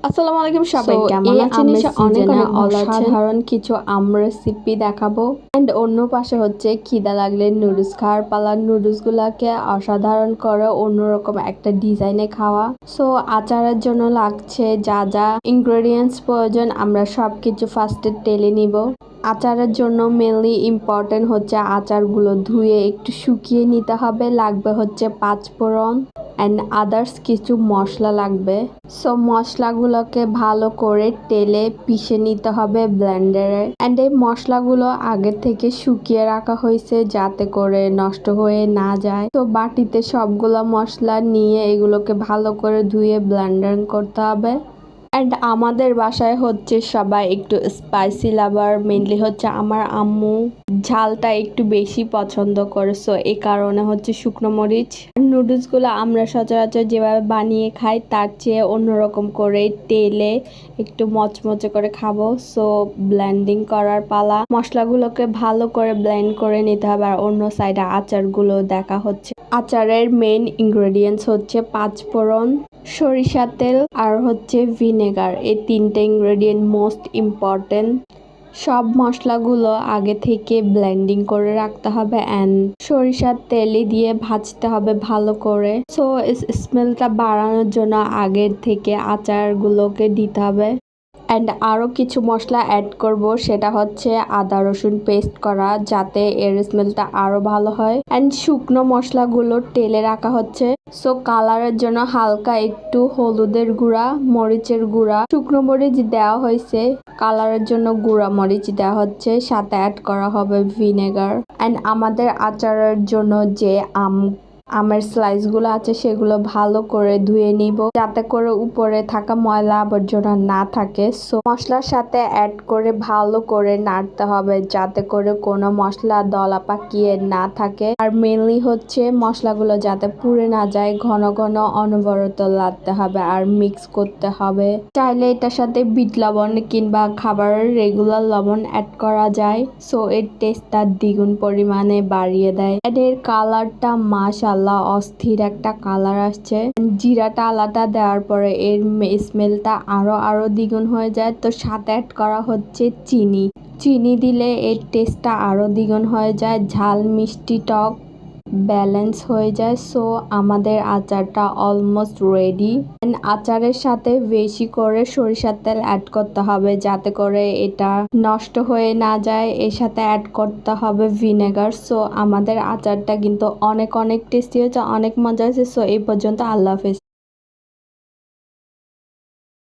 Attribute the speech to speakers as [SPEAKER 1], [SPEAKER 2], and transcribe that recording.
[SPEAKER 1] আসসালামু আলাইকুম সবাই, কেমন আছেন? অনেক অনেক অসাধারণ কিছু আম রেসিপি দেখাবো। এন্ড অন্য পাশে হচ্ছে খিদা লাগলে নুডলস খাওয়ার পালা। নুডলস গুলাকে অসাধারণ করে অন্যরকম একটা ডিজাইনে খাওয়া। সো আচারের জন্য লাগছে যা যা ইনগ্রেডিয়েন্টস প্রয়োজন আমরা সবকিছু ফার্স্টে টেলে নিব। আচারের জন্য মেনলি ইম্পর্টেন্ট হচ্ছে আচারগুলো ধুয়ে একটু শুকিয়ে নিতে হবে। লাগবে হচ্ছে 5 ফোড়ন অ্যান্ড আদার্স কিছু মশলা লাগবে। সো মশলাগুলোকে ভালো করে তেলে পিষে নিতে হবে ব্লেন্ডারে। অ্যান্ড এই মশলাগুলো আগে থেকে শুকিয়ে রাখা হয়েছে যাতে করে নষ্ট হয়ে না যায়। তো বাটিতে সবগুলো মশলা নিয়ে এগুলোকে ভালো করে ধুয়ে ব্লেন্ডার করতে হবে। অ্যান্ড আমাদের বাসায় হচ্ছে সবাই একটু স্পাইসি লাভার, মেনলি হচ্ছে আমার আম্মু ঝালটা একটু বেশি পছন্দ করে। সো এই কারণে হচ্ছে শুকনো মরিচ। নুডলসগুলো আমরা সচরাচর যেভাবে বানিয়ে খাই তার চেয়ে অন্যরকম করে তেলে একটু মচমচে করে খাবো। সো ব্লেন্ডিং করার পালা। মশলাগুলোকে ভালো করে ব্লেন্ড করে নিতে হবে। আর অন্য সাইডে আচারগুলো দেখা হচ্ছে। আচারের মেইন ইনগ্রেডিয়েন্টস হচ্ছে 5 ফোড়ন, সরিষার তেল আর হচ্ছে ভিনেগার। এই তিনটে ইনগ্রেডিয়েন্ট মোস্ট ইম্পর্টেন্ট। সব মশলাগুলো আগে থেকে ব্লেন্ডিং করে রাখতে হবে অ্যান্ড সরিষার তেলে দিয়ে ভাজতে হবে ভালো করে। সো স্মেলটা বাড়ানোর জন্য আগের থেকে আচারগুলোকে দিতে হবে। অ্যান্ড আরও কিছু মশলা অ্যাড করব, সেটা হচ্ছে আদা রসুন পেস্ট করা যাতে এর স্মেলটা আরও ভালো হয়। অ্যান্ড শুকনো মশলাগুলো টেলে রাখা হচ্ছে। সো কালারের জন্য হালকা একটু হলুদের গুঁড়া, মরিচের গুঁড়া, শুকনো মরিচ দেওয়া হয়েছে। কালারের জন্য গুঁড়া মরিচ দেওয়া হচ্ছে, সাথে অ্যাড করা হবে ভিনেগার। অ্যান্ড আমাদের আচারের জন্য যে আমের স্লাইসগুলো আছে সেগুলো ভালো করে ধুয়ে নিব যাতে করে উপরে থাকা ময়লা আবর্জনা না থাকে। সো মশলার সাথে অ্যাড করে ভালো করে নাড়তে হবে যাতে করে কোনো মশলা দলা পাকিয়ে না থাকে। আর মেনলি হচ্ছে মশলাগুলো যাতে পুড়ে না যায়, ঘন ঘন অনবরত লাড়তে হবে আর মিক্স করতে হবে। চাইলে এটার সাথে বিট লবণ কিংবা খাবারের রেগুলার লবণ অ্যাড করা যায়। সো এর টেস্টটা দ্বিগুণ পরিমাণে বাড়িয়ে দেয়। এর কালারটা মাশাআল্লাহ অস্থির একটা কালার আসছে। জিরাটা আলাদা দেওয়ার পরে এর স্মেলটা আরো দ্বিগুণ হয়ে যায়। তো সাথে অ্যাড করা হচ্ছে চিনি দিলে এর টেস্টটা আরো দ্বিগুণ হয়ে যায়। ঝাল মিষ্টি টক ব্যালেন্স হয়ে যায়। সো আমাদের আচারটা অলমোস্ট রেডি। আচারের সাথে বেশি করে সরিষার তেল অ্যাড করতে হবে যাতে করে এটা নষ্ট হয়ে না যায়। এর সাথে অ্যাড করতে হবে ভিনেগার। সো আমাদের আচারটা কিন্তু অনেক টেস্টি হয়েছে, অনেক মজা হয়েছে। সো এই পর্যন্ত, আল্লাহ হাফেজ।